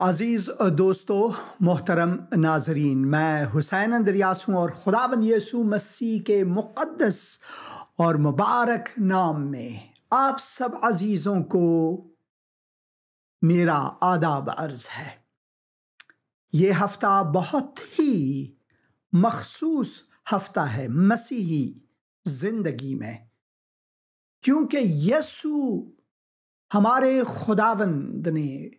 عزیز دوستو، محترم ناظرین، میں حسین اندریاس ہوں اور خداوند یسوع مسیح کے مقدس اور مبارک نام میں آپ سب عزیزوں کو میرا آداب عرض ہے۔ یہ ہفتہ بہت ہی مخصوص ہفتہ ہے مسیحی زندگی میں، کیونکہ یسوع ہمارے خداوند نے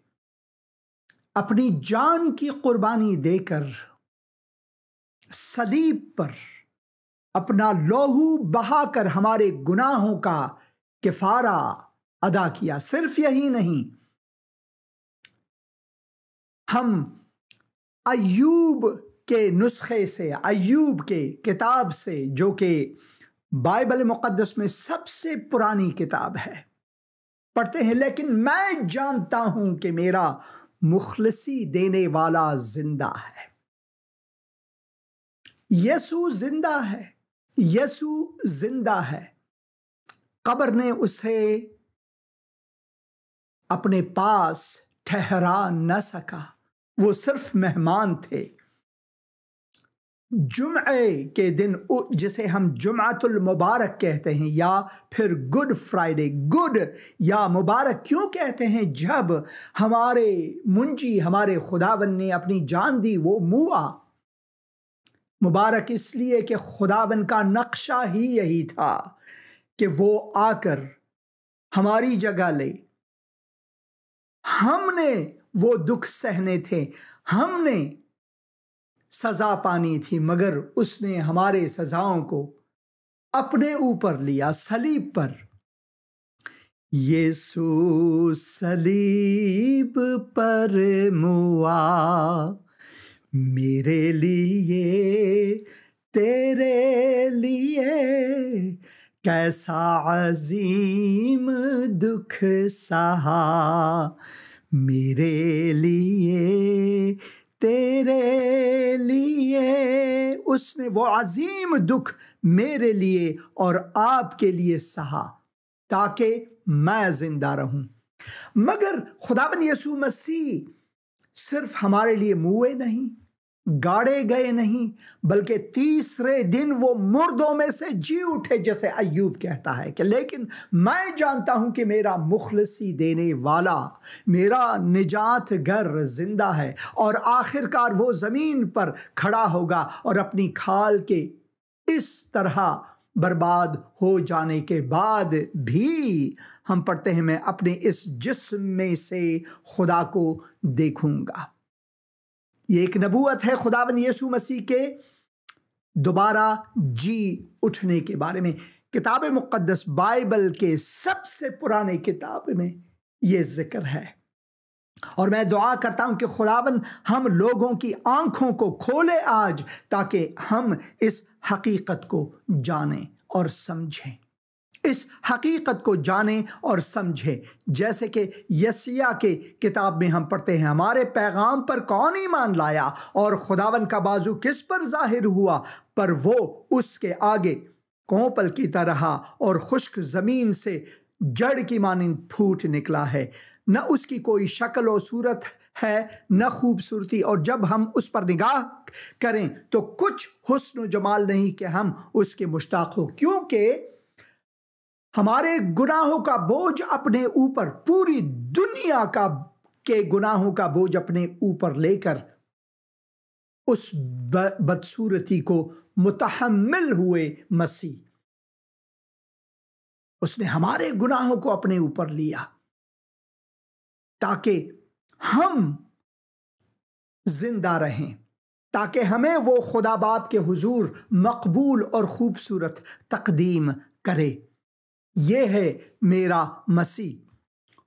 اپنی جان کی قربانی دے کر صلیب پر اپنا لہو بہا کر ہمارے گناہوں کا کفارہ ادا کیا۔ صرف یہی نہیں، ہم ایوب کے نسخے سے، ایوب کے کتاب سے، جو کہ بائبل مقدس میں سب سے پرانی کتاب ہے، پڑھتے ہیں، لیکن میں جانتا ہوں کہ میرا مخلصی دینے والا زندہ ہے۔ یسوع زندہ ہے، یسوع زندہ ہے۔ قبر نے اسے اپنے پاس ٹھہرا نہ سکا، وہ صرف مہمان تھے۔ جمعے کے دن، جسے ہم جمعۃ المبارک کہتے ہیں یا پھر گڈ فرائیڈے، گڈ یا مبارک کیوں کہتے ہیں؟ جب ہمارے منجی، ہمارے خداوند نے اپنی جان دی، وہ موا۔ مبارک اس لیے کہ خداوند کا نقشہ ہی یہی تھا کہ وہ آ کر ہماری جگہ لے۔ ہم نے وہ دکھ سہنے تھے، ہم نے سزا پانی تھی، مگر اس نے ہمارے سزاؤں کو اپنے اوپر لیا صلیب پر۔ یسوع صلیب پر موا، میرے لیے، تیرے لیے، کیسا عظیم دکھ سہا، میرے لیے، تیرے لیے۔ اس نے وہ عظیم دکھ میرے لیے اور آپ کے لیے سہا تاکہ میں زندہ رہوں۔ مگر خداوند یسوع مسیح صرف ہمارے لیے موئے نہیں، گاڑے گئے نہیں، بلکہ تیسرے دن وہ مردوں میں سے جی اٹھے، جیسے ایوب کہتا ہے کہ لیکن میں جانتا ہوں کہ میرا مخلصی دینے والا، میرا نجات گر زندہ ہے، اور آخر کار وہ زمین پر کھڑا ہوگا اور اپنی کھال کے اس طرح برباد ہو جانے کے بعد بھی ہم پڑھتے ہیں، میں اپنے اس جسم میں سے خدا کو دیکھوں گا۔ یہ ایک نبوت ہے خداوند یسوع مسیح کے دوبارہ جی اٹھنے کے بارے میں۔ کتاب مقدس بائبل کے سب سے پرانے کتاب میں یہ ذکر ہے، اور میں دعا کرتا ہوں کہ خداوند ہم لوگوں کی آنکھوں کو کھولے آج، تاکہ ہم اس حقیقت کو جانیں اور سمجھیں، اس حقیقت کو جانیں اور سمجھیں۔ جیسے کہ یسیہ کے کتاب میں ہم پڑھتے ہیں، ہمارے پیغام پر کون ایمان لایا اور خداوند کا بازو کس پر ظاہر ہوا، پر وہ اس کے آگے کونپل کی طرح اور خشک زمین سے جڑ کی مانند پھوٹ نکلا ہے، نہ اس کی کوئی شکل و صورت ہے نہ خوبصورتی، اور جب ہم اس پر نگاہ کریں تو کچھ حسن و جمال نہیں کہ ہم اس کے مشتاق ہو، کیونکہ ہمارے گناہوں کا بوجھ اپنے اوپر، پوری دنیا کے گناہوں کا بوجھ اپنے اوپر لے کر اس بدصورتی کو متحمل ہوئے مسیح، اس نے ہمارے گناہوں کو اپنے اوپر لیا تاکہ ہم زندہ رہیں، تاکہ ہمیں وہ خدا باپ کے حضور مقبول اور خوبصورت تقدیم کرے۔ یہ ہے میرا مسیح،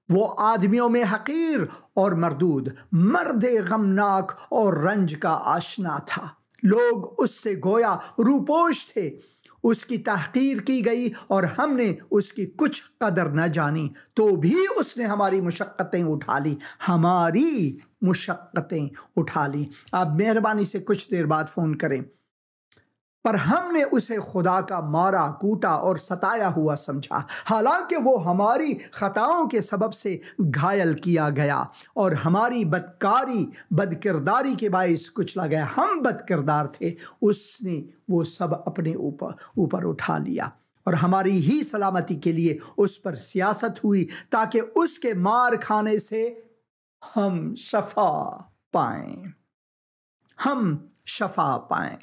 وہ آدمیوں میں حقیر اور مردود، مرد غمناک اور رنج کا آشنا تھا۔ لوگ اس سے گویا روپوش تھے، اس کی تحقیر کی گئی اور ہم نے اس کی کچھ قدر نہ جانی، تو بھی اس نے ہماری مشقتیں اٹھا لی، ہماری مشقتیں اٹھا لی۔ آپ مہربانی سے کچھ دیر بعد فون کریں۔ پر ہم نے اسے خدا کا مارا کوٹا اور ستایا ہوا سمجھا، حالانکہ وہ ہماری خطاؤں کے سبب سے گھائل کیا گیا اور ہماری بدکرداری کے باعث کچلا گیا۔ ہم بدکردار تھے، اس نے وہ سب اپنے اوپر اٹھا لیا، اور ہماری ہی سلامتی کے لیے اس پر سیاست ہوئی، تاکہ اس کے مار کھانے سے ہم شفا پائیں۔ ہم شفا پائیں۔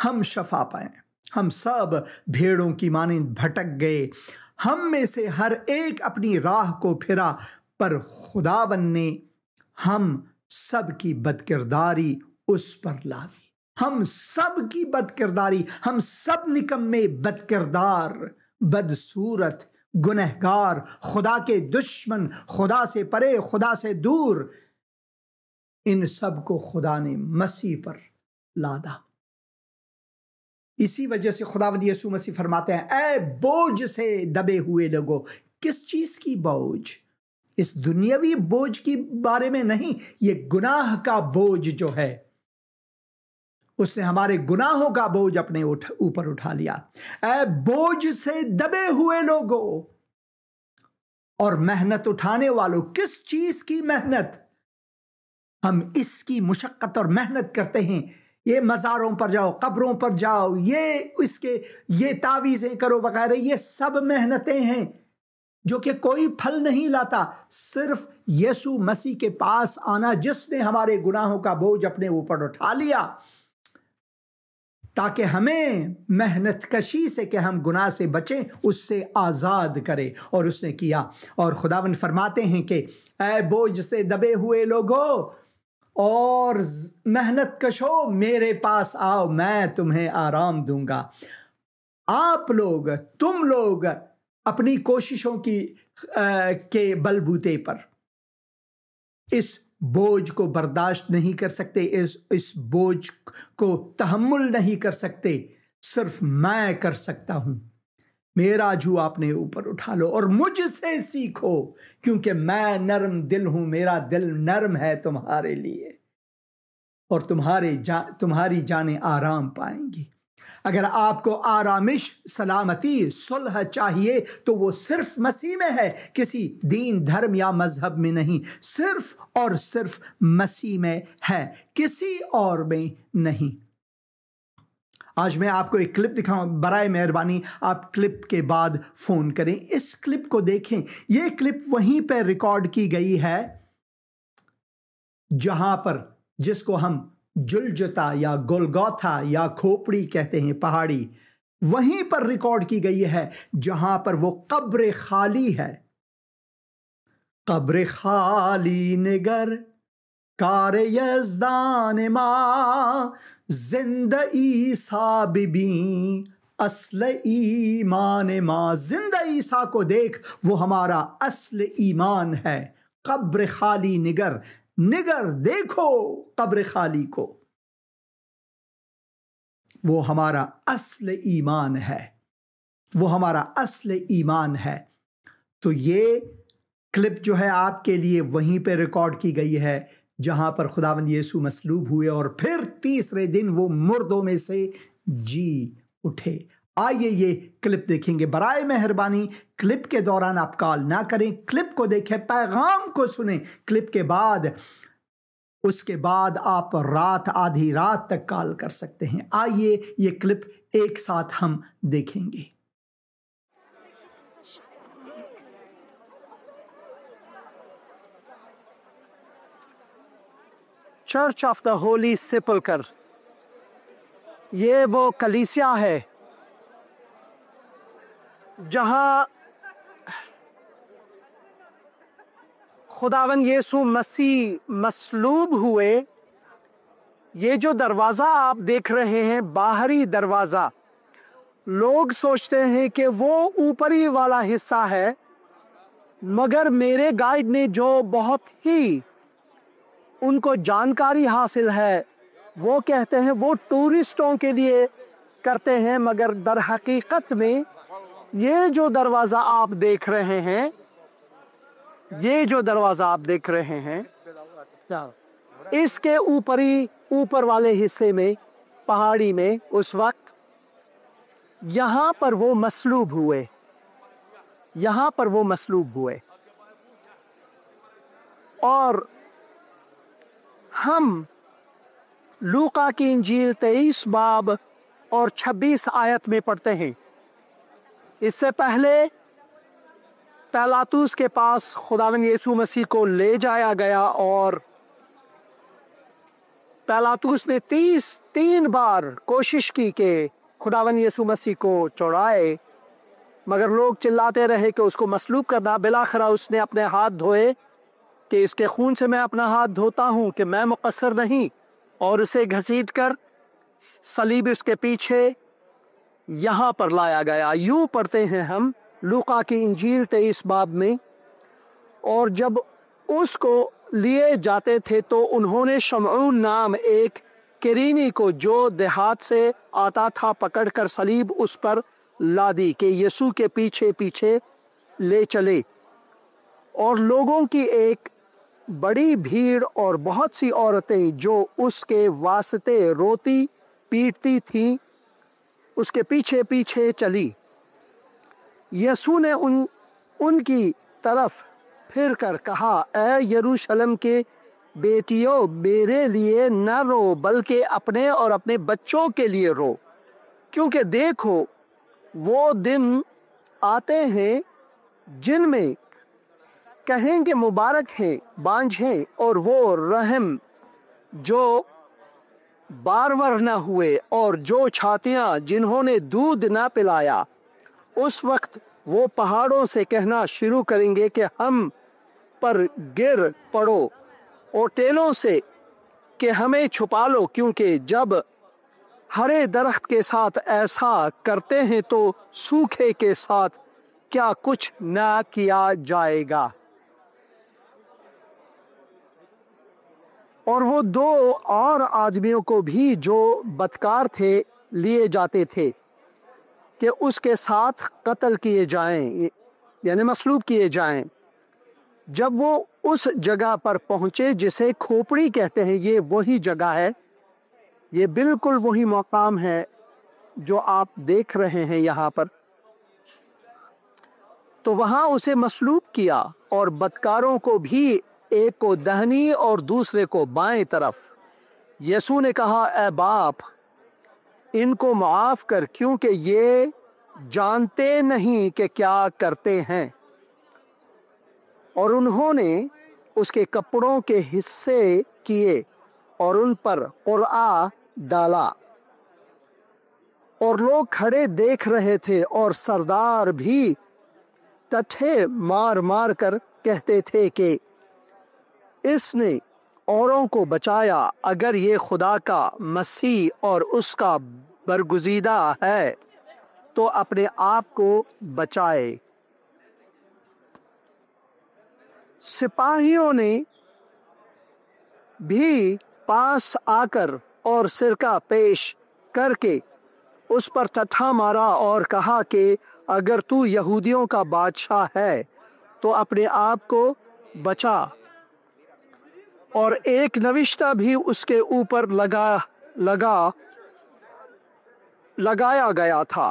ہم شفا پائیں۔ ہم سب بھیڑوں کی مانند بھٹک گئے، ہم میں سے ہر ایک اپنی راہ کو پھرا، پر خداوند نے ہم سب کی بدکرداری اس پر لا دی۔ ہم سب کی بدکرداری، ہم سب نکمے، بدکردار، بدصورت، گنہگار، خدا کے دشمن، خدا سے پرے، خدا سے دور، ان سب کو خدا نے مسیح پر لادا۔ اسی وجہ سے خداوند یسوع مسیح فرماتے ہیں، اے بوجھ سے دبے ہوئے لوگوں۔ کس چیز کی بوجھ؟ اس دنیاوی بوجھ کی بارے میں نہیں، یہ گناہ کا بوجھ جو ہے، اس نے ہمارے گناہوں کا بوجھ اپنے اوپر اٹھا لیا۔ اے بوجھ سے دبے ہوئے لوگوں اور محنت اٹھانے والوں۔ کس چیز کی محنت؟ ہم اس کی مشقت اور محنت کرتے ہیں، یہ مزاروں پر جاؤ، قبروں پر جاؤ، یہ تعویذیں کرو وغیرہ، یہ سب محنتیں ہیں جو کہ کوئی پھل نہیں لاتا۔ صرف یسوع مسیح کے پاس آنا، جس نے ہمارے گناہوں کا بوجھ اپنے اوپر اٹھا لیا، تاکہ ہمیں محنت کشی سے کہ ہم گناہ سے بچیں، اس سے آزاد کرے، اور اس نے کیا۔ اور خداوند فرماتے ہیں کہ اے بوجھ سے دبے ہوئے لوگوں اور محنت کشو، میرے پاس آؤ، میں تمہیں آرام دوں گا۔ تم لوگ اپنی کوششوں کے بلبوتے پر اس بوجھ کو برداشت نہیں کر سکتے، اس بوجھ کو تحمل نہیں کر سکتے، صرف میں کر سکتا ہوں۔ میرا جو اپنے اوپر اٹھا لو اور مجھ سے سیکھو، کیونکہ میں نرم دل ہوں، میرا دل نرم ہے تمہارے لیے، اور تمہاری جانیں آرام پائیں گی۔ اگر آپ کو آرامش، سلامتی، صلح چاہیے تو وہ صرف مسیح میں ہے، کسی دین، دھرم یا مذہب میں نہیں، صرف اور صرف مسیح میں ہے، کسی اور میں نہیں۔ آج میں آپ کو ایک کلپ دکھاؤں، برائے مہربانی آپ کلپ کے بعد فون کریں۔ اس کلپ کو دیکھیں، یہ کلپ وہیں پہ ریکارڈ کی گئی ہے جہاں پر، جس کو ہم جلجتا یا گولگوتھا یا کھوپڑی کہتے ہیں، پہاڑی، وہیں پر ریکارڈ کی گئی ہے جہاں پر وہ قبر خالی ہے۔ قبر خالی نگر کار یزدان ما، زندہ عیسیٰ ببین اصل ایمان ما۔ زندہ عیسیٰ کو دیکھ، وہ ہمارا اصل ایمان ہے۔ قبر خالی نگر دیکھو قبر خالی کو، وہ ہمارا اصل ایمان ہے، وہ ہمارا اصل ایمان ہے۔ تو یہ کلپ جو ہے آپ کے لیے وہیں پہ ریکارڈ کی گئی ہے جہاں پر خداوند یسوع مصلوب ہوئے اور پھر تیسرے دن وہ مردوں میں سے جی اٹھے۔ آئیے یہ کلپ دیکھیں گے۔ برائے مہربانی کلپ کے دوران آپ کال نہ کریں، کلپ کو دیکھیں، پیغام کو سنیں، کلپ کے بعد اس کے بعد آپ آدھی رات تک کال کر سکتے ہیں۔ آئیے یہ کلپ ایک ساتھ ہم دیکھیں گے۔ چرچ آف دا ہولی سپلکر، یہ وہ کلیسیا ہے جہاں خداوند یسوع مسیح مصلوب ہوئے۔ یہ جو دروازہ آپ دیکھ رہے ہیں، باہری دروازہ، لوگ سوچتے ہیں کہ وہ اوپری والا حصہ ہے، مگر میرے گائیڈ نے جو بہت ہی ان کو جانکاری حاصل ہے، وہ کہتے ہیں وہ ٹورسٹوں کے لیے کرتے ہیں، مگر در حقیقت میں یہ جو دروازہ آپ دیکھ رہے ہیں، یہ جو دروازہ آپ دیکھ رہے ہیں، اس کے اوپر والے حصے میں پہاڑی میں اس وقت یہاں پر وہ مصلوب ہوئے، یہاں پر وہ مصلوب ہوئے۔ اور ہم لوقا کی انجیل 23 باب اور 26 آیت میں پڑھتے ہیں، اس سے پہلے پیلاطس کے پاس خداوند یسوع مسیح کو لے جایا گیا اور پیلاطس نے 3 بار کوشش کی کہ خداوند یسوع مسیح کو چڑھائے، مگر لوگ چلاتے رہے کہ اس کو مصلوب کرنا۔ بالآخر اس نے اپنے ہاتھ دھوئے کہ اس کے خون سے میں اپنا ہاتھ دھوتا ہوں کہ میں مقصر نہیں، اور اسے گھسیٹ کر صلیب اس کے پیچھے یہاں پر لایا گیا۔ یوں پڑھتے ہیں ہم لوقا کی انجیل 23 باب میں، اور جب اس کو لیے جاتے تھے تو انہوں نے شمعون نام ایک کرینی کو جو دیہات سے آتا تھا پکڑ کر صلیب اس پر لا دی کہ یسوع کے پیچھے پیچھے لے چلے۔ اور لوگوں کی ایک بڑی بھیڑ اور بہت سی عورتیں جو اس کے واسطے روتی پیٹتی تھیں اس کے پیچھے پیچھے چلی۔ یسوع نے ان کی طرف پھر کر کہا، اے یروشلم کے بیٹیوں، میرے لیے نہ رو بلکہ اپنے اور اپنے بچوں کے لیے رو، کیونکہ دیکھو وہ دن آتے ہیں جن میں کہیں گے مبارک ہیں بانجھیں اور وہ رحم جو بارور نہ ہوئے اور جو چھاتیاں جنہوں نے دودھ نہ پلایا۔ اس وقت وہ پہاڑوں سے کہنا شروع کریں گے کہ ہم پر گر پڑو، اور ٹیلوں سے کہ ہمیں چھپا لو، کیونکہ جب ہرے درخت کے ساتھ ایسا کرتے ہیں تو سوکھے کے ساتھ کیا کچھ نہ کیا جائے گا۔ اور وہ 2 اور آدمیوں کو بھی جو بدکار تھے لیے جاتے تھے کہ اس کے ساتھ قتل کیے جائیں، یعنی مصلوب کیے جائیں۔ جب وہ اس جگہ پر پہنچے جسے کھوپڑی کہتے ہیں، یہ وہی جگہ ہے، یہ بالکل وہی مقام ہے جو آپ دیکھ رہے ہیں یہاں پر، تو وہاں اسے مصلوب کیا، اور بدکاروں کو بھی، ایک کو دہنی اور دوسرے کو بائیں طرف۔ یسوع نے کہا، اے باپ ان کو معاف کر، کیونکہ یہ جانتے نہیں کہ کیا کرتے ہیں۔ اور انہوں نے اس کے کپڑوں کے حصے کیے اور ان پر قرعہ ڈالا، اور لوگ کھڑے دیکھ رہے تھے، اور سردار بھی ٹٹھے مار مار کر کہتے تھے کہ اس نے اوروں کو بچایا، اگر یہ خدا کا مسیح اور اس کا برگزیدہ ہے تو اپنے آپ کو بچائے۔ سپاہیوں نے بھی پاس آ کر اور سرکہ پیش کر کے اس پر ٹٹھا مارا اور کہا کہ اگر تو یہودیوں کا بادشاہ ہے تو اپنے آپ کو بچا۔ اور ایک نوشتہ بھی اس کے اوپر لگایا گیا تھا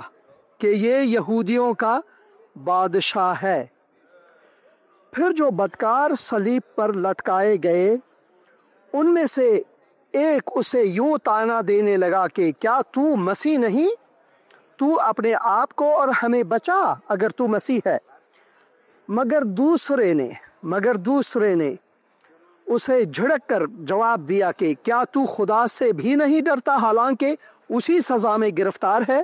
کہ یہ یہودیوں کا بادشاہ ہے۔ پھر جو بدکار صلیب پر لٹکائے گئے ان میں سے ایک اسے یوں طعنہ دینے لگا کہ کیا تو مسیح نہیں؟ تو اپنے آپ کو اور ہمیں بچا اگر تو مسیح ہے۔ مگر دوسرے نے اسے جھڑک کر جواب دیا کہ کیا تو خدا سے بھی نہیں ڈرتا، حالانکہ اسی سزا میں گرفتار ہے؟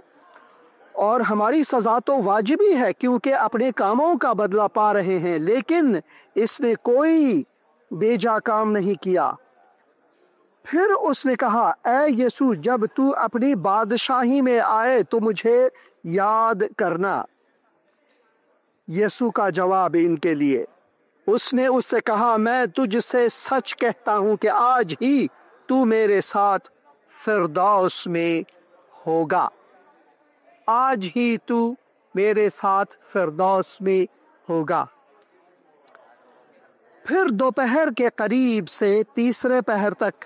اور ہماری سزا تو واجب ہی ہے کیونکہ اپنے کاموں کا بدلہ پا رہے ہیں، لیکن اس نے کوئی بیجا کام نہیں کیا۔ پھر اس نے کہا، اے یسوع جب تو اپنی بادشاہی میں آئے تو مجھے یاد کرنا۔ یسوع کا جواب ان کے لیے، اس نے اس سے کہا، میں تجھ سے سچ کہتا ہوں کہ آج ہی تو میرے ساتھ فردوس میں ہوگا۔ آج ہی تو میرے ساتھ فردوس میں ہوگا۔ پھر دوپہر کے قریب سے تیسرے پہر تک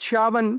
56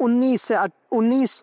19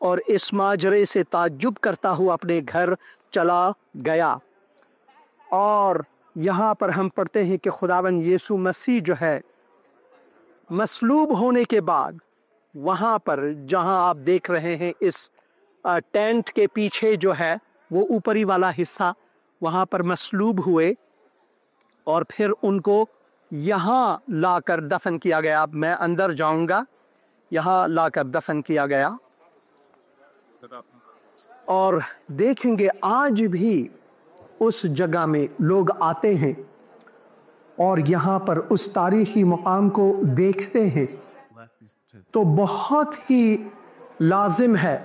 اور اس ماجرے سے تعجب کرتا ہوا اپنے گھر چلا گیا۔ اور یہاں پر ہم پڑھتے ہیں کہ خداوند یسوع مسیح جو ہے مصلوب ہونے کے بعد وہاں پر جہاں آپ دیکھ رہے ہیں اس ٹینٹ کے پیچھے جو ہے وہ اوپری والا حصہ، وہاں پر مصلوب ہوئے اور پھر ان کو یہاں لا کر دفن کیا گیا۔ اب میں اندر جاؤں گا، یہاں لا کر دفن کیا گیا۔ اور دیکھیں گے آج بھی اس جگہ میں لوگ آتے ہیں اور یہاں پر اس تاریخی مقام کو دیکھتے ہیں، تو بہت ہی لازم ہے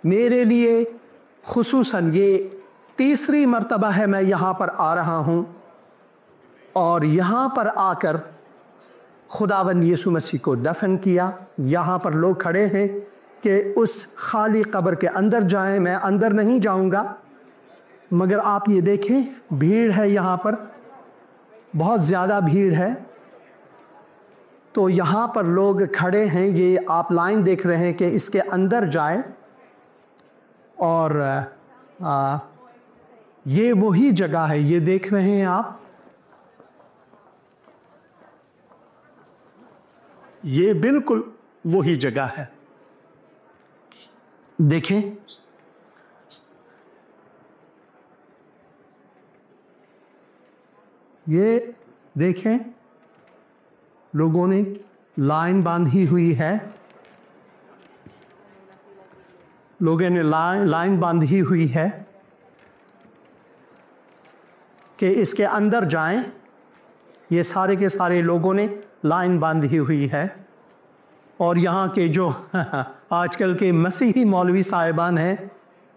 میرے لیے، خصوصاً یہ تیسری مرتبہ ہے میں یہاں پر آ رہا ہوں، اور یہاں پر آ کر خداوند یسوع مسیح کو دفن کیا۔ یہاں پر لوگ کھڑے ہیں کہ اس خالی قبر کے اندر جائیں، میں اندر نہیں جاؤں گا، مگر آپ یہ دیکھیں بھیڑ ہے، یہاں پر بہت زیادہ بھیڑ ہے، تو یہاں پر لوگ کھڑے ہیں، یہ آپ لائن دیکھ رہے ہیں کہ اس کے اندر جائیں، اور یہ وہی جگہ ہے، یہ دیکھ رہے ہیں آپ، یہ بالکل وہی جگہ ہے، دیکھیں یہ دیکھیں لوگوں نے لائن باندھی ہوئی ہے، لوگوں نے لائن باندھی ہوئی ہے کہ اس کے اندر جائیں، یہ سارے کے سارے لوگوں نے لائن باندھی ہوئی ہے۔ اور یہاں کے جو آج کل کے مسیحی مولوی صاحبان ہیں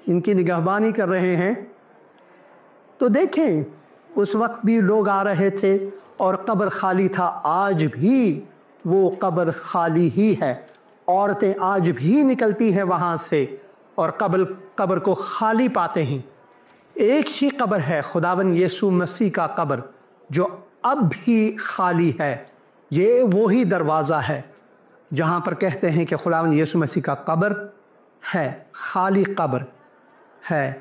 ان کی نگہبانی کر رہے ہیں، تو دیکھیں اس وقت بھی لوگ آ رہے تھے اور قبر خالی تھا، آج بھی وہ قبر خالی ہی ہے، عورتیں آج بھی نکلتی ہیں وہاں سے اور قبر کو خالی پاتے ہیں۔ ایک ہی قبر ہے، خداوند یسوع مسیح کا قبر، جو اب بھی خالی ہے، یہ وہی دروازہ ہے جہاں پر کہتے ہیں کہ خداوند یسوع مسیح کا قبر ہے، خالی قبر ہے،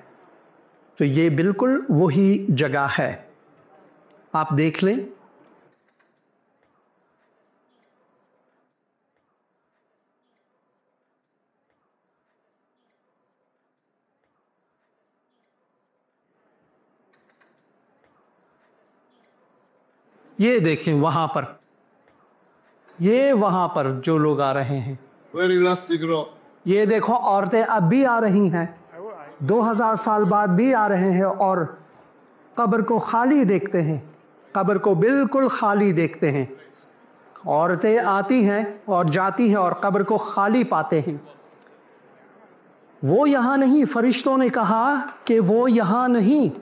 تو یہ بالکل وہی جگہ ہے، آپ دیکھ لیں۔ یہ دیکھیں وہاں پر، یہ وہاں پر جو لوگ آ رہے ہیں، یہ دیکھو عورتیں اب بھی آ رہی ہیں، 2000 سال بعد بھی آ رہے ہیں اور قبر کو خالی دیکھتے ہیں، قبر کو بالکل خالی دیکھتے ہیں، عورتیں آتی ہیں اور جاتی ہیں اور قبر کو خالی پاتے ہیں۔ وہ یہاں نہیں، فرشتوں نے کہا کہ وہ یہاں نہیں،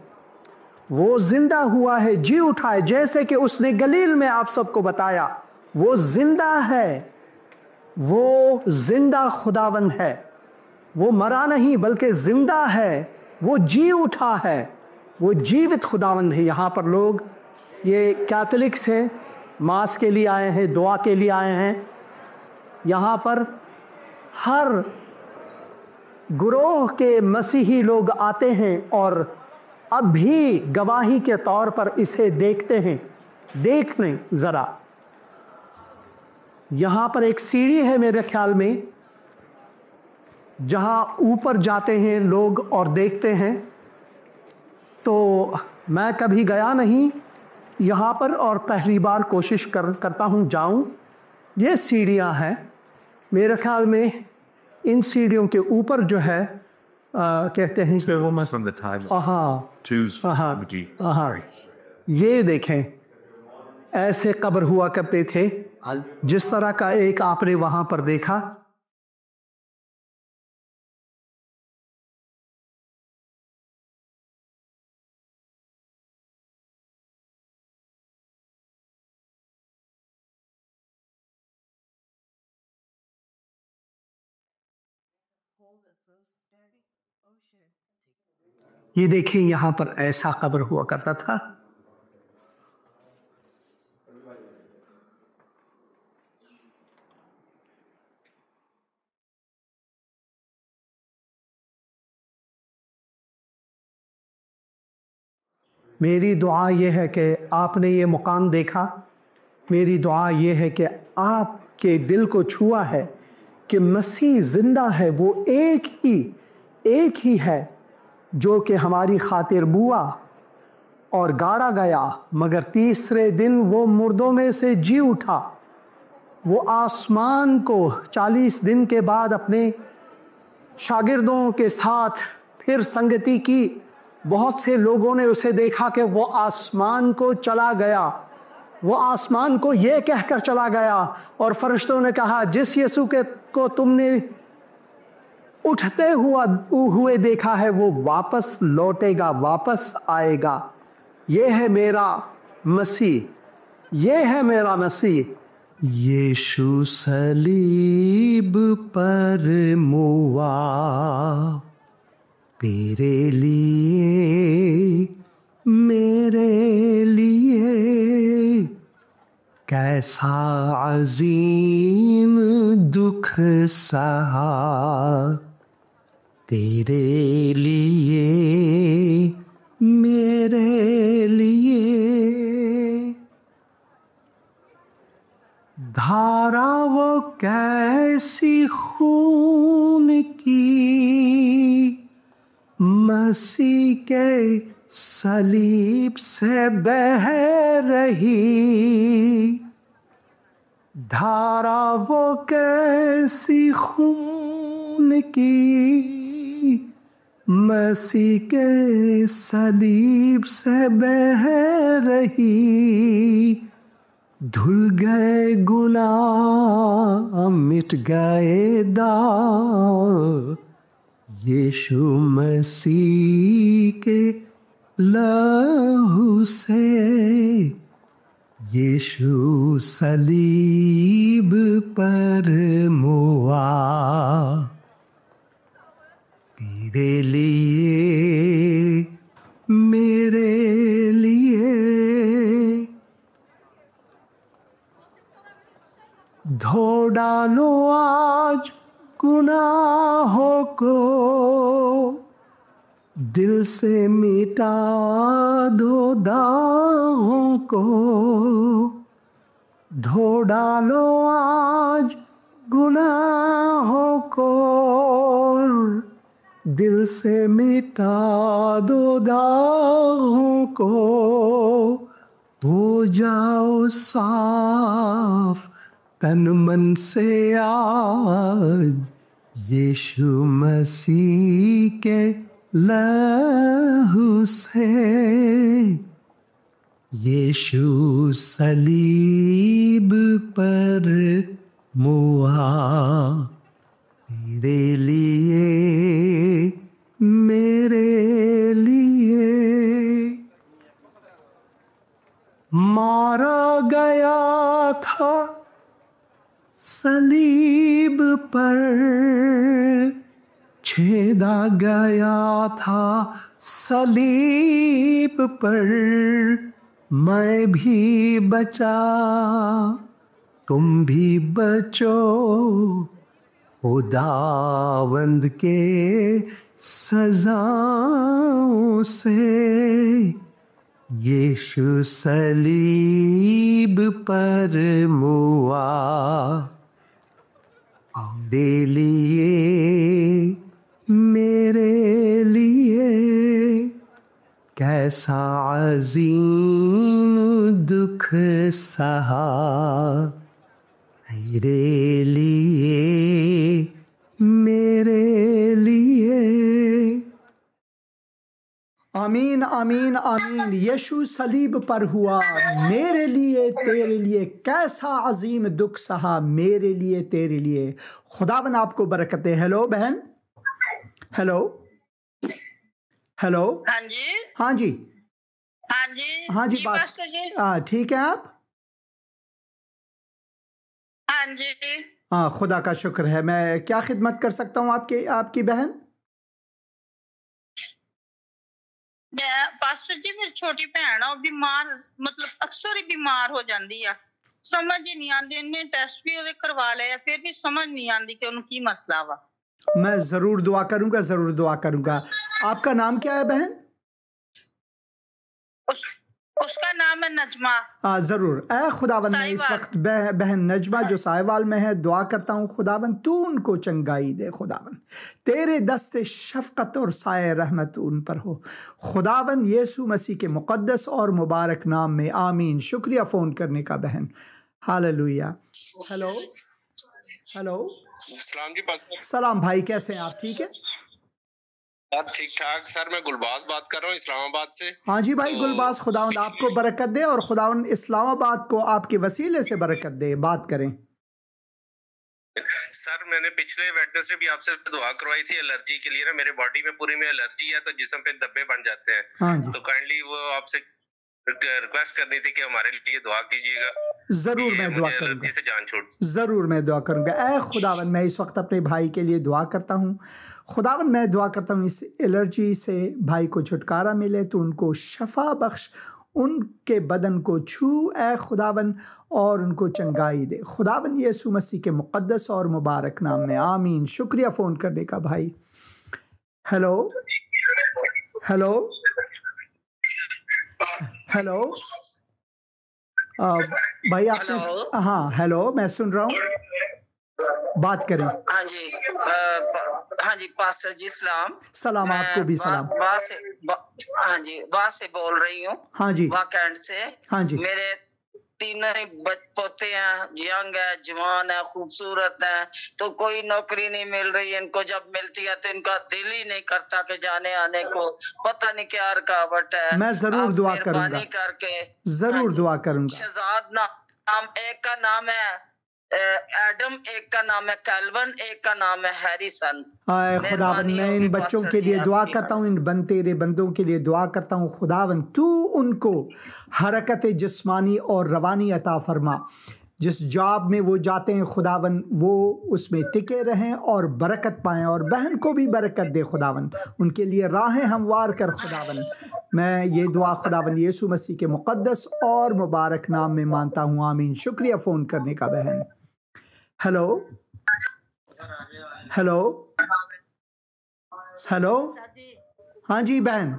وہ زندہ ہوا ہے، جی اٹھا ہے، جیسے کہ اس نے گلیل میں آپ سب کو بتایا، وہ زندہ ہے، وہ زندہ خداوند ہے، وہ مرا نہیں بلکہ زندہ ہے، وہ جی اٹھا ہے، وہ جیوت خداوند ہے۔ یہاں پر لوگ یہ کیتھولکس ہیں، ماس کے لیے آئے ہیں، دعا کے لیے آئے ہیں، یہاں پر ہر گروہ کے مسیحی لوگ آتے ہیں اور اب بھی گواہی کے طور پر اسے دیکھتے ہیں۔ دیکھ لیں ذرا، یہاں پر ایک سیڑھی ہے میرے خیال میں جہاں اوپر جاتے ہیں لوگ اور دیکھتے ہیں، تو میں کبھی گیا نہیں یہاں پر اور پہلی بار کوشش کرتا ہوں جاؤں۔ یہ سیڑھیاں ہیں، میرے خیال میں ان سیڑھیوں کے اوپر جو ہے کہتے ہیں کہ وہ یہ دیکھیں ایسے قبر ہوا کرتے تھے جس طرح کا ایک آپ نے وہاں پر دیکھا۔ یہ دیکھیں یہاں پر ایسا قبر ہوا کرتا تھا۔ میری دعا یہ ہے کہ آپ نے یہ مقام دیکھا، میری دعا یہ ہے کہ آپ کے دل کو چھوا ہے کہ مسیح زندہ ہے، وہ ایک ہی ہے جو کہ ہماری خاطر ہوا اور گاڑا گیا، مگر تیسرے دن وہ مردوں میں سے جی اٹھا۔ وہ آسمان کو 40 دن کے بعد اپنے شاگردوں کے ساتھ پھر سنگتی کی۔ بہت سے لوگوں نے اسے دیکھا کہ وہ آسمان کو چلا گیا، وہ آسمان کو یہ کہہ کر چلا گیا، اور فرشتوں نے کہا جس یسوع کو تم نے اٹھتے ہوئے دیکھا ہے وہ واپس لوٹے گا، واپس آئے گا۔ یہ ہے میرا مسیح، یہ ہے میرا مسیح۔ یشوع صلیب پر موا تیرے لیے، میرے لیے، کیسا عظیم دکھ سہا تیرے لیے، میرے لیے۔ دھارا وہ کیسی خون کی مسیح کے صلیب سے بہہ رہی، دھارا وہ کیسی خون کی مسیح کے صلیب سے بہہ رہی، دھل گئے گناہ مٹ گئے داغ، یشوع مسیح کے لہو سے، یشوع صلیب پر موا تیرے لیے، میرے لیے۔ دھو ڈالو آج گناہوں کو، دل سے مٹا دو داغوں کو، دھو ڈالو آج گناہوں کو، دل سے مٹا دو داغوں کو، ہو جاؤ صاف تن من سے آج، یشوع مسیح کے لہو سے، یشوع صلیب پر موا تیرے لیے، میرے لیے۔ مارا گیا تھا صلیب پر، چھیدا گیا تھا صلیب پر، میں بھی بچا تم بھی بچو خداوند کے سزاؤں سے، یشوع صلیب پر موا میرے لیے، میرے لیے، کیسا عظیم دکھ سہا میرے لیے، میرے لیے۔ آمین آمین آمین۔ یشوع صلیب پر ہوا میرے لیے تیرے لیے، کیسا عظیم دکھ سہا میرے لیے تیرے لیے۔ خداوند آپ کو برکت دے۔ ہیلو بہن، ہیلو ہیلو، ہاں جی ہاں جی ہاں جی ہاں جی، پاسٹر جی، ٹھیک ہے آپ؟ ہاں جی ہاں، خدا کا شکر ہے۔ میں کیا خدمت کر سکتا ہوں آپ کی بہن؟ پاسٹر جی میری چھوٹی بہن وہ بیمار، مطلب اکثر ہی بیمار ہو جاندی ہے، سمجھ ہی نہیں آتی، انہیں ٹیسٹ بھی وہ کروا لیا پھر بھی سمجھ نہیں آتی کہ انہوں کی مسئلہ وا۔ میں ضرور دعا کروں گا، ضرور دعا کروں گا۔ آپ کا نام کیا ہے بہن؟ اس کا نام ہے نجمہ. ضرور. اے خداوند میں اس وقت بہن نجمہ جو سائیوال میں ہے دعا کرتا ہوں خداوند تو ان کو چنگائی دے خداوند. تیرے دست شفقت اور سایہ رحمت ان پر ہو خداوند یسوع مسیح کے مقدس اور مبارک نام میں آمین. شکریہ فون کرنے کا بہن. ہاللویہ. Hello hello. السلام جی. سلام بھائی، کیسے ہیں آپ؟ ٹھیک ہے ٹھیک ٹھاک سر. میں گلباز بات کر رہا ہوں اسلام آباد سے. ہاں جی بھائی گلباز، خداوند آپ کو برکت دے اور خداوند اسلام آباد کو آپ کے وسیلے سے برکت دے. بات کریں سر. میں نے پچھلے ویڈنسڈے بھی آپ سے دعا کروائی تھی الرجی کے لیے نا. میرے باڈی میں پوری میں الرجی ہے تو جسم پہ دبے بن جاتے ہیں. ہاں جی. تو کائنڈلی وہ آپ سے ریکویسٹ کرنی تھی کہ ہمارے لیے دعا کیجیے گا. ضرور میں دعا کروں گا. سے جان چھوڑ. ضرور میں دعا کروں گا. اے خداوند میں اس وقت اپنے بھائی کے لیے دعا کرتا ہوں خداوند. میں دعا کرتا ہوں اس الرجی سے بھائی کو چھٹکارا ملے تو ان کو شفا بخش، ان کے بدن کو چھو اے خداوند اور ان کو چنگائی دے خداوند یسوع مسیح کے مقدس اور مبارک نام میں آمین. شکریہ فون کرنے کا بھائی. Hello hello hello. بھائی آپ نے ہاں ہیلو میں سن رہا ہوں، بات کریں. ہاں جی ہاں جی پاسٹر جی سلام. سلام آپ کو بھی سلام. ہاں جی وہاں سے بول رہی ہوں. ہاں جی. واکینڈ سے. ہاں جی. میرے تینوں ہی پوتے ہیں، ینگ ہے، جوان ہے، خوبصورت ہیں، تو کوئی نوکری نہیں مل رہی ان کو. جب ملتی ہے تو ان کا دل ہی نہیں کرتا کہ جانے آنے کو. پتہ نہیں کیا رکاوٹ ہے. میں ضرور دعا کروں گا. مہربانی کر کے ضرور دعا کروں گا. شہزاد نام ایک کا نام ہے ایڈم، ایک کا نام ہے کیلون، ایک کا نام ہے ہیریسن. خداوند میں ان بچوں کے لیے دعا کرتا ہوں، ان تیرے بندوں کے لیے دعا کرتا ہوں خداوند تو ان کو حرکت جسمانی اور روانی عطا فرما. جس جاب میں وہ جاتے ہیں خداوند وہ اس میں ٹکے رہیں اور برکت پائیں، اور بہن کو بھی برکت دے خداوند. ان کے لیے راہیں ہموار کر خداوند. میں یہ دعا خداوند یسوع مسیح کے مقدس اور مبارک نام میں مانتا ہوں آمین. شکریہ فون کرنے کا بہن. Hello hello hello. ہاں جی بہن.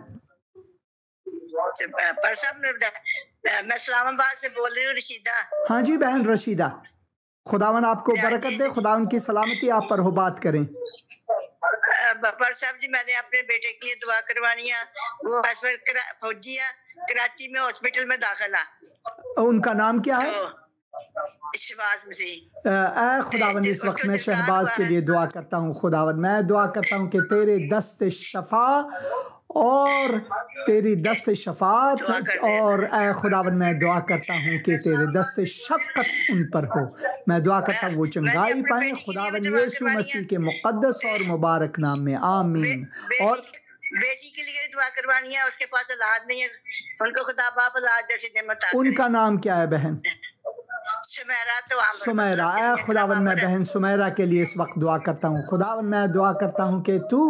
میں اسلام آباد سے بول رہی ہوں رشیدہ. ہاں جی بہن رشیدہ، خداوند آپ کو برکت دے، خداوند کی سلامتی آپ پر ہو. بات کریں. پر صاحب جی میں نے اپنے بیٹے کے لیے دعا کروانی ہے. وہ اس وقت فوجی ہے، کراچی میں ہاسپٹل میں داخل ہے. ان کا نام کیا ہے؟ شہباز مسیح. اے خداوند اس وقت میں شہباز کے لیے دعا کرتا ہوں خداوند. میں دعا کرتا ہوں کہ تیرے دست شفا اور تیری دست شفاعت، اور اے خداوند میں دعا کرتا ہوں کہ تیرے دست شفقت ان پر ہو. میں دعا کرتا ہوں وہ چنگائی پائیں خداوند یسوع مسیح کے مقدس اور مبارک نام میں آمین. اور بیٹی کے لیے دعا کروانی ہے، اس کے پاس اولاد نہیں ہے، ان کو خدا باپ اولاد جیسی نعمت عطا کرے. ان کا نام کیا ہے بہن؟ سمیرہ. اے خداوند میں بہن سمیرہ کے لیے اس وقت دعا کرتا ہوں خداوند. میں دعا کرتا ہوں کہ تو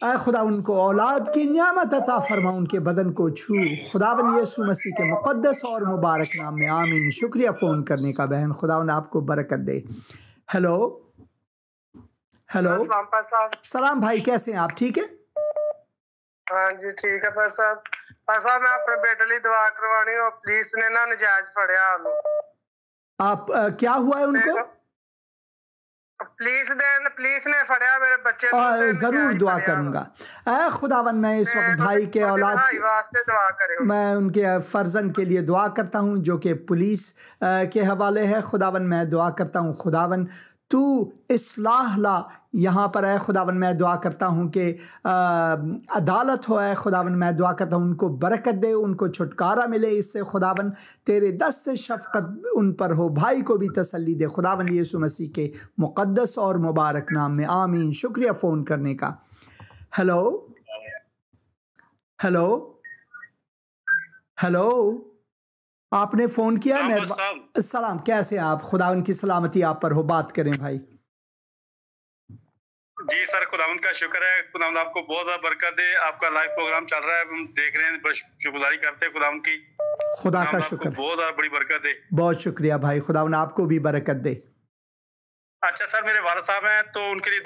اے خداوند ان کو اولاد کی نعمت عطا فرما، ان کے بدن کو چھو خداوند یسوع مسیح کے مقدس اور مبارک نام میں آمین. شکریہ فون کرنے کا بہن. خداوند آپ کو برکت دے. Hello hello. سلام بھائی، کیسے ہیں آپ؟ ٹھیک ہے. ہاں جی ٹھیک ہے. پر صاحب میں اپنے بیٹے لیے دعا کروانی ہوں. پولیس نے نا نجائز پھڑیا انہوں. آپ کیا ہوا ہے ان کو؟ پولیس نے پھڑیا میرے بچے. ضرور دعا کروں گا. اے خداوند میں اس وقت بھائی کے اولاد میں ان کے فرزند کے لیے دعا کرتا ہوں جو کہ پولیس کے حوالے ہے. خداوند میں دعا کرتا ہوں خداوند تو اصلاح لا یہاں پر. اے خداوند میں دعا کرتا ہوں کہ عدالت ہو. اے خداوند میں دعا کرتا ہوں ان کو برکت دے، ان کو چھٹکارا ملے اس سے خداوند. تیرے دست شفقت ان پر ہو. بھائی کو بھی تسلی دے خداوند یسوع مسیح کے مقدس اور مبارک نام میں آمین. شکریہ فون کرنے کا. Hello hello hello. آپ نے فون کیا. السلام، کیسے ہیں آپ؟ خداوند کی سلامتی آپ پر ہو. بات کریں بھائی. جی سر خداوند کا شکر ہے. خداوند آپ کو بہت زیادہ برکت دے. آپ کا لائیو پروگرام چل رہا ہے، ہم دیکھ رہے ہیں، شکر گزاری کرتے ہیں خداوند کی. خدا کا شکر. بہت زیادہ بڑی برکت دے. بہت شکریہ بھائی. خداوند آپ کو بھی برکت دے. اچھا سر، میرے والد صاحب ہیں تو ان کے لیے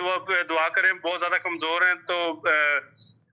دعا کریں. بہت زیادہ کمزور ہیں تو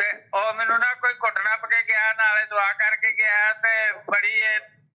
ਤੇ ਉਹ ਮੈਨੂੰ ਨਾ ਕੋਈ ਘੁੱਟਣਾ ਪਕੇ ਗਿਆ, ਨਾਲੇ ਦੁਆ ਕਰਕੇ ਗਿਆ, ਤੇ ਬੜੀ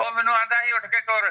ਉਹ ਮੈਨੂੰ ਆਂਦਾ ਸੀ ਉੱਠ ਕੇ ਟੁਰ,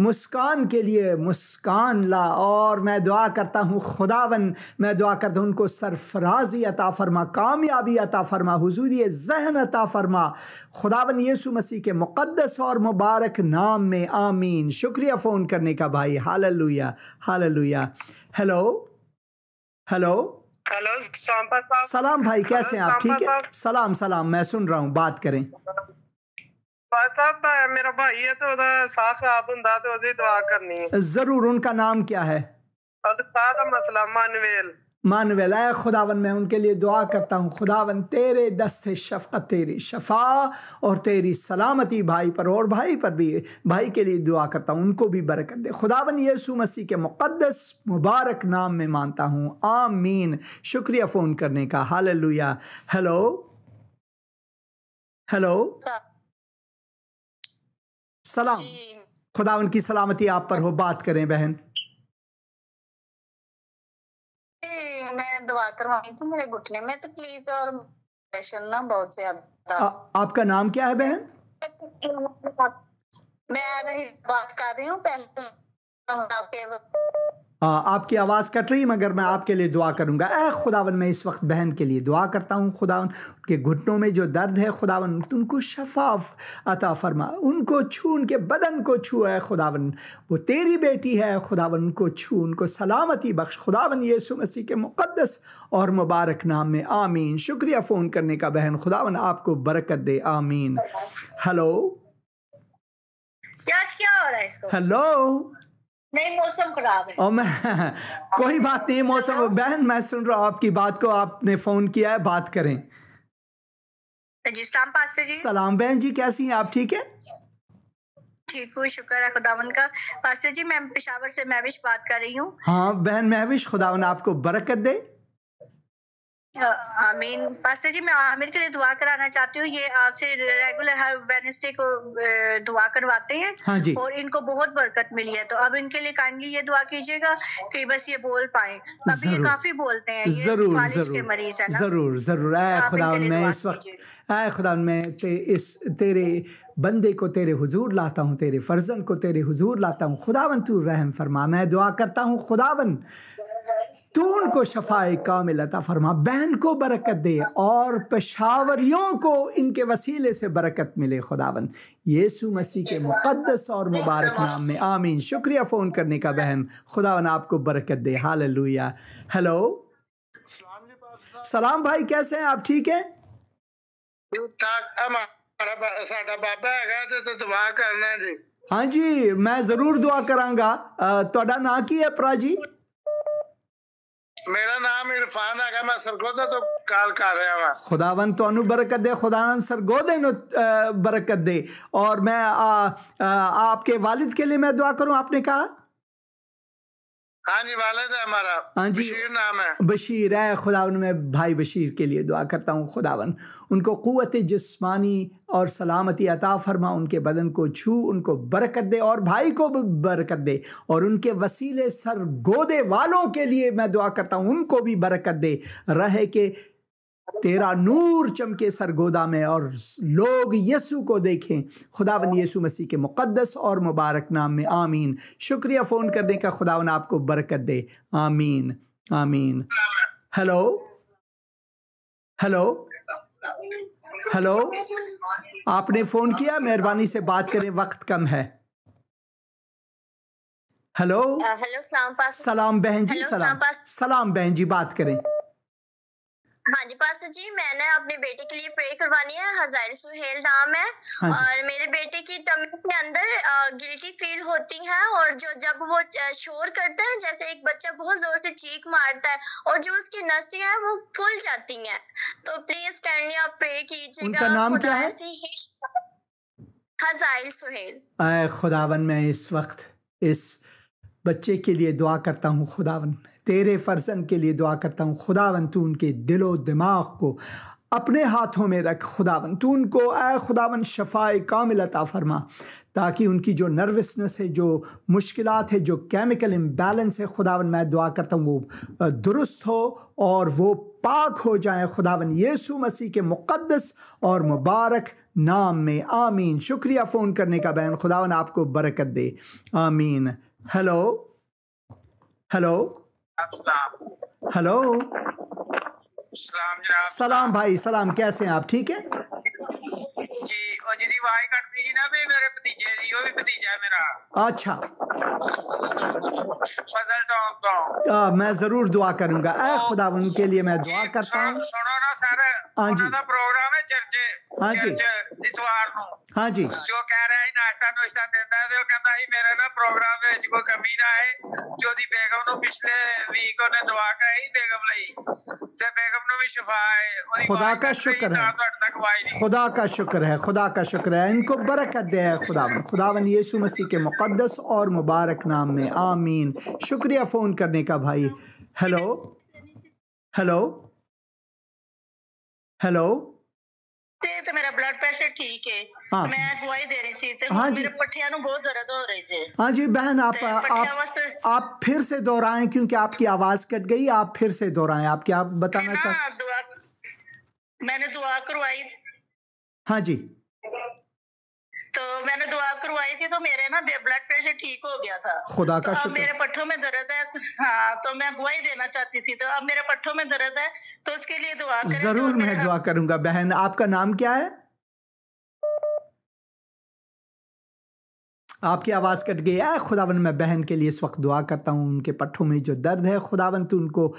مسکان کے لیے مسکان لا، اور میں دعا کرتا ہوں خداون، میں دعا کرتا ہوں ان کو سرفرازی عطا فرما، کامیابی عطا فرما، حضوری ذہن عطا فرما خداون یسوع مسیح کے مقدس اور مبارک نام میں، آمین۔ شکریہ فون کرنے کا بھائی، hallelujah hallelujah. Hello hello, hello, صاحب سلام بھائی، کیسے ہیں آپ؟ ٹھیک ہے، سلام سلام، میں سن رہا ہوں، بات کریں۔ صاحب میرا بھائی ہے تو ساتھ خراب ہوں تو دعا کرنی ہے۔ ضرور، ان کا نام کیا ہے؟ سارا مسئلہ مانویل۔ مانویل، اے خداون میں ان کے لیے دعا کرتا ہوں، خداون تیرے دست شفقت، تیری شفا اور تیری سلامتی بھائی پر، اور بھائی پر بھی، بھائی کے لیے دعا کرتا ہوں، ان کو بھی برکت دے خداون یسوع مسیح کے مقدس مبارک نام میں مانتا ہوں، آمین۔ شکریہ فون کرنے کا، ہاللویہ۔ ہیلو ہیلو، سلام، خداون کی سلامتی آپ پر ہو، بات کریں بہن۔ میں دعا کروانی تھی، میرے گھٹنے میں تکلیف ہے اور پریشر نا بہت زیادہ۔ آپ کا نام کیا ہے بہن؟ میں بات کر رہی ہوں پہلے آپ کی آواز کٹ رہی، مگر میں آپ کے لیے دعا کروں گا۔ اے خداون میں اس وقت بہن کے لیے دعا کرتا ہوں، خداون ان کے گھٹنوں میں جو درد ہے خداون ان کو شفا عطا فرما، ان کو چھو، ان کے بدن کو چھو، اے خداون وہ تیری بیٹی ہے خداون، ان کو چھو، ان کو سلامتی بخش خداون یسوع مسیح کے مقدس اور مبارک نام میں، آمین۔ شکریہ فون کرنے کا بہن، خداون آپ کو برکت دے، آمین۔ ہلو، کیا ہو رہا ہے اس کو؟ ہلو، نہیں موسم خراب ہے۔ اور میں کوئی بات نہیں، موسم، بہن میں سن رہا ہوں آپ کی بات کو، آپ نے فون کیا ہے، بات کریں۔ جی سلام پاسٹر جی۔ سلام بہن جی، کیسی ہیں آپ؟ ٹھیک ہے، ٹھیک ہوں، شکر ہے خداوند کا۔ پاسٹر جی میں پشاور سے مہوش بات کر رہی ہوں۔ ہاں بہن مہوش، خداوند آپ کو برکت دے، آمین۔ پاسٹر جی میں عامر کے لیے دعا کرانا چاہتی ہوں، یہ آپ سے ریگولر ہر ویڈنسڈے کو دعا کرواتے ہیں، ہاں جی، اور ان کو بہت برکت ملی ہے، تو اب ان کے لیے کائنڈلی یہ دعا کیجیے گا کہ بس یہ بول پائیں، ابھی یہ کافی بولتے ہیں، یہ فالج کے مریض ہے نا۔ ضرور ضرور، اے خداوند میں اس وقت، اے خداوند میں اس تیرے بندے کو تیرے حضور لاتا ہوں، تیرے فرزند کو تیرے حضور لاتا ہوں، خداوند تو رحم فرما، میں دعا کرتا ہوں خداوند تو ان کو شفائے کامل عطا فرما، بہن کو برکت دے اور پشاوریوں کو ان کے وسیلے سے برکت ملے خداوند یسوع مسیح کے مقدس اور مبارک نام میں، آمین۔ شکریہ فون کرنے کا بہن، خداوند آپ کو برکت دے، ہاللویہ۔ ہیلو، سلام بھائی، کیسے ہیں آپ؟ ٹھیک ہے، ہاں جی میں ضرور دعا کراں گا۔ تہاڈا نام کی ہے پرا جی؟ میرا نام عرفان ہے، میں سرگودا تو کال کر رہا ہوں۔ خداوند تانوں برکت دے، خداوند سرگودے نو برکت دے، اور میں آپ کے والد کے لیے میں دعا کروں، آپ نے کہا؟ ہاں جی والد ہے ہمارا، ہاں جی بشیر نام ہے۔ بشیر ہے، خداوند میں بھائی بشیر کے لیے دعا کرتا ہوں، خداوند ان کو قوت جسمانی اور سلامتی عطا فرما، ان کے بدن کو چھو، ان کو برکت دے، اور بھائی کو بھی برکت دے، اور ان کے وسیلے سرگودے والوں کے لیے میں دعا کرتا ہوں، ان کو بھی برکت دے، رہے کہ تیرا نور چمکے سرگودا میں اور لوگ یسوع کو دیکھیں، خداوند یسوع مسیح کے مقدس اور مبارک نام میں، آمین۔ شکریہ فون کرنے کا، خداوند آپ کو برکت دے، آمین آمین۔ ہیلو ہیلو ہیلو، آپ نے فون کیا، مہربانی سے بات کریں، وقت کم ہے۔ ہیلو، ہیلو سلام پاسٹر۔ سلام بہن جی، سلام سلام بہن جی، بات کریں۔ ہاں جی پاسٹر جی، میں نے اپنے بیٹے کے لیے پرے کروانی ہے، حزائل سہیل نام ہے، اور میرے بیٹے کی ٹمی کے اندر گلٹی فیل ہوتی ہے، اور جب وہ شور کرتا ہے جیسے ایک بچہ بہت زور سے چیخ مارتا ہے، اور جو اس کی نسیں ہیں وہ پھول جاتی ہیں، تو پلیز کائنڈلی آپ پرے کیجیے گا۔ ان کا نام کیا ہے؟ حزائل سہیل۔ اے خداوند میں اس وقت اس بچے کے لیے دعا کرتا ہوں، خداوند تیرے فرزند کے لیے دعا کرتا ہوں، خداوند تو ان کے دل و دماغ کو اپنے ہاتھوں میں رکھ خداون، تو ان کو اے خداون شفائے کامل عطا فرما، تاکہ ان کی جو نروسنس ہے، جو مشکلات ہے، جو کیمیکل امبیلنس ہے خداون، میں دعا کرتا ہوں وہ درست ہو اور وہ پاک ہو جائیں خداون یسوع مسیح کے مقدس اور مبارک نام میں، آمین۔ شکریہ فون کرنے کا بہن، خداون آپ کو برکت دے، آمین۔ ہیلو ہیلو ہیلو، سلام جناب۔ سلام بھائی، سلام، کیسے ہیں آپ؟ ٹھیک ہے جی، اور جی آواز کٹ رہی ہے نا بھی میرے بھتیجے دی، وہ بھی بھتیجا ہے میرا۔ اچھا، فضل ٹاپ تو میں ضرور دعا کروں گا، اے خدا ان کے لیے میں دعا کرتا ہوں۔ سنو نا سر، ہاں جی، انہوں دا پروگرام ہے چرچ ہاں جی، اتوار نو۔ ہاں جی، جو کہہ رہا ہے ناشتہ نوشتہ دینا ہے، وہ کہتا ہے میرے نا پروگرام وچ کوئی کمی نہ ہے۔ جو دی بیگم نو پچھلے ویک نے دعا کرائی بیگم لئی، تے بیگم نو بھی شفا ہے۔ خدا کا شکر ہے، خدا کا شکر ہے، خدا کا شکر ہے، ان کو برکت دے خداون، خداون یسوع مسیح کے مقدس اور مبارک نام میں، آمین۔ شکریہ فون کرنے کا بھائی۔ ہیلو ہیلو ہیلو، تے میرا بلڈ پریشر ٹھیک ہے، ہاں، میں دوائی دے رہی سی تے ہاں جی، میرے پٹھیاں نو بہت درد ہو رہی تھے۔ ہاں جی بہن، آپ پھر سے دہرائیں کیونکہ آپ کی آواز کٹ گئی، آپ پھر سے دہرائیں، آپ کیا بتانا چاہتے؟ میں نے دعا کروائی، ہاں جی، تو میں نے دعا کروائی تھی تو میرے نا بلڈ پریشر ٹھیک ہو گیا تھا۔ خدا کا اب شکر، میرے پٹھوں میں درد ہے، ہاں، تو میں گواہی دینا چاہتی تھی، تو اب میرے پٹھوں میں درد ہے تو اس کے لیے دعا کریں۔ ضرور میں دعا کروں گا بہن۔ آپ کا نام کیا ہے؟ آپ کی آواز کٹ گئی۔ اے خداون، میں بہن کے لیے اس وقت دعا کرتا ہوں، ان کے پٹھوں میں جو درد ہے خداون تو ان کو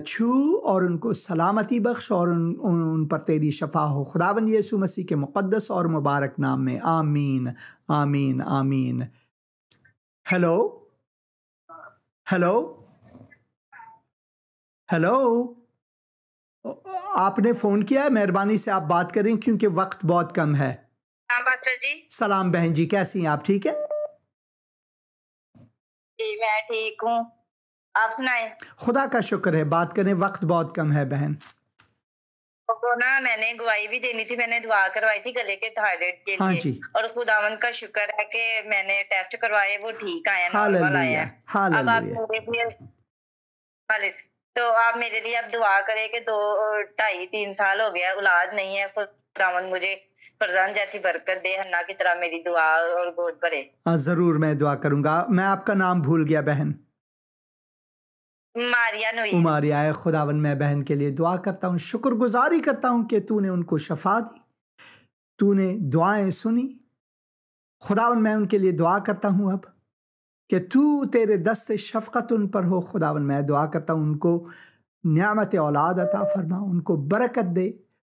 چھو اور ان کو سلامتی بخش اور ان پر تیری شفا ہو خداون یسوع مسیح کے مقدس اور مبارک نام میں، آمین آمین آمین۔ ہیلو ہیلو ہیلو، آپ نے فون کیا ہے، مہربانی سے آپ بات کریں کیونکہ وقت بہت کم ہے۔ پاسٹر جی، سلام بہن جی، کیسی ہیں آپ؟ ٹھیک ہے جی میں ٹھیک ہوں، آپ سنائیں؟ خدا کا شکر ہے، بات کریں، وقت بہت کم ہے بہن۔ نا میں نے گواہی بھی دینی تھی، میں نے دعا کروائی تھی گلے کے تھائرائیڈ کے ہاں لیے، جی، اور خداوند کا شکر ہے کہ میں نے ٹیسٹ کروائے، وہ ٹھیک آیا، نارمل ہاللویا آیا ہے۔ اب آپ میرے لیے تو آپ میرے لیے اب دعا کریں کہ 2-2.5-3 سال ہو گیا اولاد نہیں ہے، خداوند مجھے فرزند جیسی برکت دے، حنا کی طرح میری دعا اور گود بھرے۔ ضرور میں دعا کروں گا۔ میں آپ کا نام بھول گیا بہن۔ عماریہ ہے۔ خداون میں بہن کے لیے دعا کرتا ہوں، شکر گزاری کرتا ہوں کہ تو نے ان کو شفا دی، تو نے دعائیں سنی خداون۔ میں ان کے لیے دعا کرتا ہوں اب کہ تو تیرے دست شفقت ان پر ہو خداون۔ میں دعا کرتا ہوں ان کو نعمت اولاد عطا فرما، ان کو برکت دے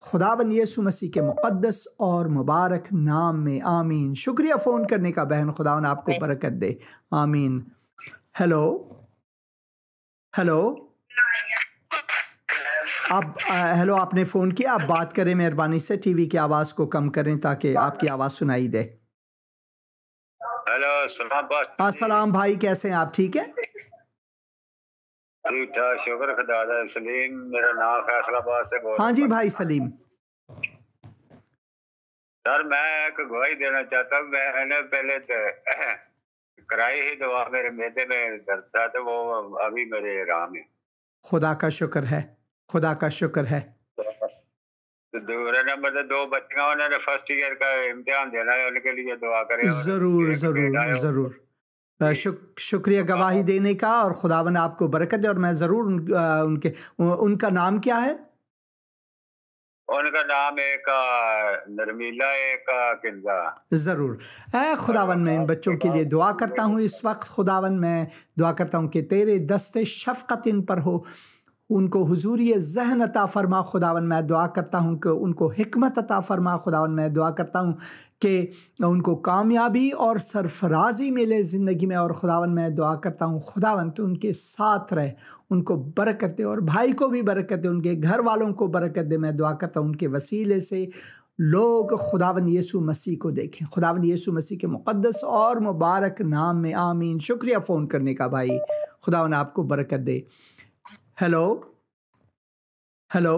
خداون یسوع مسیح کے مقدس اور مبارک نام میں، آمین۔ شکریہ فون کرنے کا بہن، خداون آپ کو برکت دے، آمین۔ ہیلو ہیلو، ہیلو، آپ نے فون کیا، آپ بات کریں مہربانی سے، ٹی وی کی آواز کو کم کریں تاکہ آپ کی آواز سنائی دے۔ ہیلو، سلام السلام بھائی، کیسے ہیں آپ؟ ٹھیک ہے ٹھیک ٹھاک، شکر خدا دا۔ سلیم میرا نام، فیصل آباد سے بول رہا ہوں۔ ہاں جی بھائی سلیم۔ سر میں ایک گواہی دینا چاہتا ہوں، میں نے پہلے کرائی ہی دعا، میرے معدے میں درد تھا تو وہ ابھی میرے آرام ہے۔ خدا کا شکر ہے، خدا کا شکر ہے۔ دوسرے نمبر سے 2 بچیاں، انہوں نے فرسٹ ایئر کا امتحان دینا ہے، ان کے لیے دعا کریں۔ ضرور ضرور ضرور، شکریہ گواہی دینے کا، اور خداون آپ کو برکت دے، اور میں ضرور ان کا نام کیا ہے؟ ان کا نام ایک نرمیلا، ایک کنزا۔ ضرور، اے خداون میں ان بچوں کے لیے دعا کرتا ہوں اس وقت خداون، میں دعا کرتا ہوں کہ تیرے دست شفقت ان پر ہو، ان کو حضوری ذہن عطا فرما خداون۔ میں دعا کرتا ہوں کہ ان کو حکمت عطا فرما خداون۔ میں دعا کرتا ہوں کہ ان کو کامیابی اور سرفرازی ملے زندگی میں، اور خداون میں دعا کرتا ہوں خداون تو ان کے ساتھ رہے، ان کو برکت دے، اور بھائی کو بھی برکت دے، ان کے گھر والوں کو برکت دے۔ میں دعا کرتا ہوں ان کے وسیلے سے لوگ خداون یسوع مسیح کو دیکھیں خداون یسوع مسیح کے مقدس اور مبارک نام میں، آمین۔ شکریہ فون کرنے کا بھائی، خداون آپ کو برکت دے۔ ہیلو ہیلو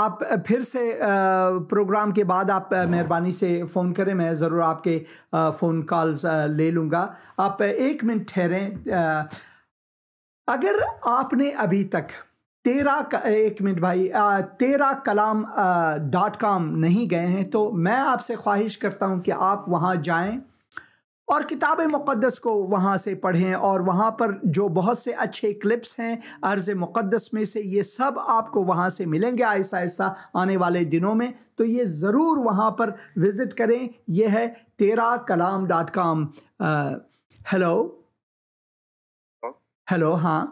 آپ پھر سے پروگرام کے بعد آپ مہربانی سے فون کریں، میں ضرور آپ کے فون کالز لے لوں گا. آپ 1 منٹ ٹھہریں. اگر آپ نے ابھی تک 13kalam.com نہیں گئے ہیں تو میں آپ سے خواہش کرتا ہوں کہ آپ وہاں جائیں اور کتاب مقدس کو وہاں سے پڑھیں، اور وہاں پر جو بہت سے اچھے کلپس ہیں عرض مقدس میں سے، یہ سب آپ کو وہاں سے ملیں گے آہستہ آہستہ آنے والے دنوں میں. تو یہ ضرور وہاں پر وزٹ کریں. یہ ہے 13kalam.com. ہیلو ہاں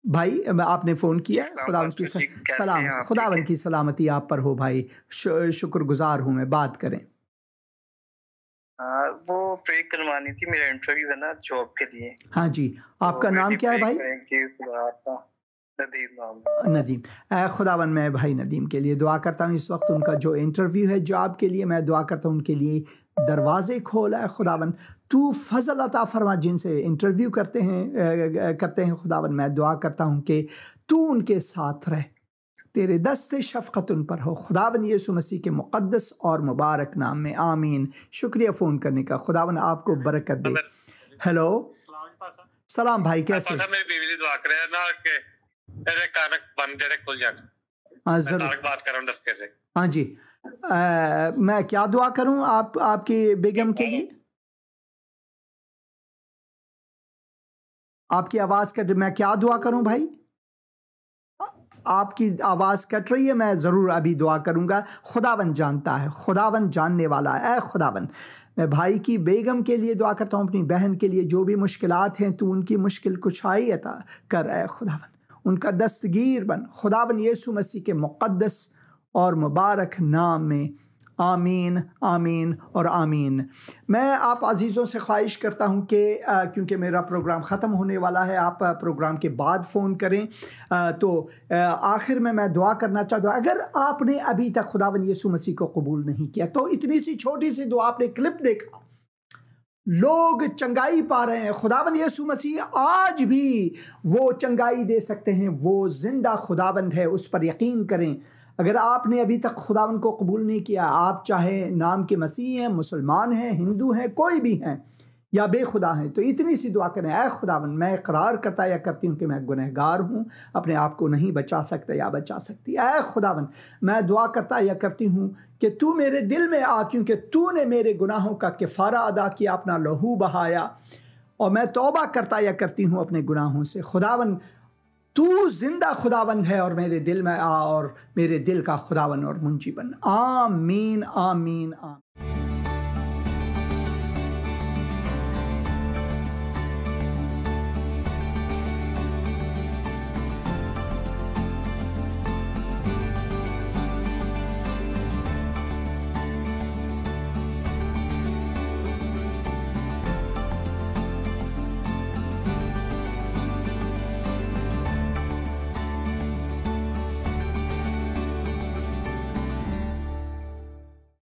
بھائی، آپ نے فون کیا. خداوند کی سلامتی آپ پر ہو بھائی، شکر گزار ہوں میں. بات کریں. وہ پریک کروانی تھی، میرا انٹرویو ہے نا جاب کے لیے. ہاں جی، آپ کا نام کیا ہے بھائی؟ ندیم. خداوند میں بھائی ندیم کے لیے دعا کرتا ہوں. اس وقت ان کا جو انٹرویو ہے جاب کے لیے، میں دعا کرتا ہوں ان کے لیے دروازے کھولا ہے. خداوند تو فضل عطا فرما جن سے انٹرویو کرتے ہیں خداوند. میں دعا کرتا ہوں کہ تو ان کے ساتھ رہ، تیرے دست شفقت ان پر ہو خداوند یسوع مسیح کے مقدس اور مبارک نام میں، آمین. شکریہ فون کرنے کا. خداوند آپ کو برکت دے. ہیلو سلام بھائی، کیسے؟ میری بیوی دعا کرے نا کہ میرے کان بند جڑے کھل جان. ہاں ضرور بات کروں دسکے سے. ہاں جی، میں کیا دعا کروں آپ کی بیگم کے لیے؟ آپ کی آواز کٹ، میں کیا دعا کروں بھائی؟ آپ کی آواز کٹ رہی ہے. میں ضرور ابھی دعا کروں گا. خداوند جانتا ہے، خداوند جاننے والا ہے. اے خداوند میں بھائی کی بیگم کے لیے دعا کرتا ہوں، اپنی بہن کے لیے جو بھی مشکلات ہیں تو ان کی مشکل کشائی عطا کر. اے خداوند ان کا دستگیر بن خداوند یسوع مسیح کے مقدس اور مبارک نام میں، آمین آمین اور آمین. میں آپ عزیزوں سے خواہش کرتا ہوں کہ کیونکہ میرا پروگرام ختم ہونے والا ہے، آپ پروگرام کے بعد فون کریں. تو آخر میں دعا کرنا چاہتا ہوں، اگر آپ نے ابھی تک خداوند یسوع مسیح کو قبول نہیں کیا تو اتنی سی چھوٹی سی دعا، آپ نے کلپ دیکھا، لوگ چنگائی پا رہے ہیں. خداوند یسوع مسیح آج بھی وہ چنگائی دے سکتے ہیں. وہ زندہ خداوند ہے، اس پر یقین کریں. اگر آپ نے ابھی تک خداوند کو قبول نہیں کیا، آپ چاہے نام کے مسیح ہیں، مسلمان ہیں، ہندو ہیں، کوئی بھی ہیں یا بے خدا ہیں، تو اتنی سی دعا کریں. اے خداوند میں اقرار کرتا یا کرتی ہوں کہ میں گنہگار ہوں، اپنے آپ کو نہیں بچا سکتا یا بچا سکتی. اے خداوند میں دعا کرتا یا کرتی ہوں کہ تو میرے دل میں آ، کیونکہ تو نے میرے گناہوں کا کفارہ ادا کیا، اپنا لہو بہایا، اور میں توبہ کرتا یا کرتی ہوں اپنے گناہوں سے. خداوند تو زندہ خداوند ہے، اور میرے دل میں آ اور میرے دل کا خداوند اور منجی بن. آمین آمین آمین.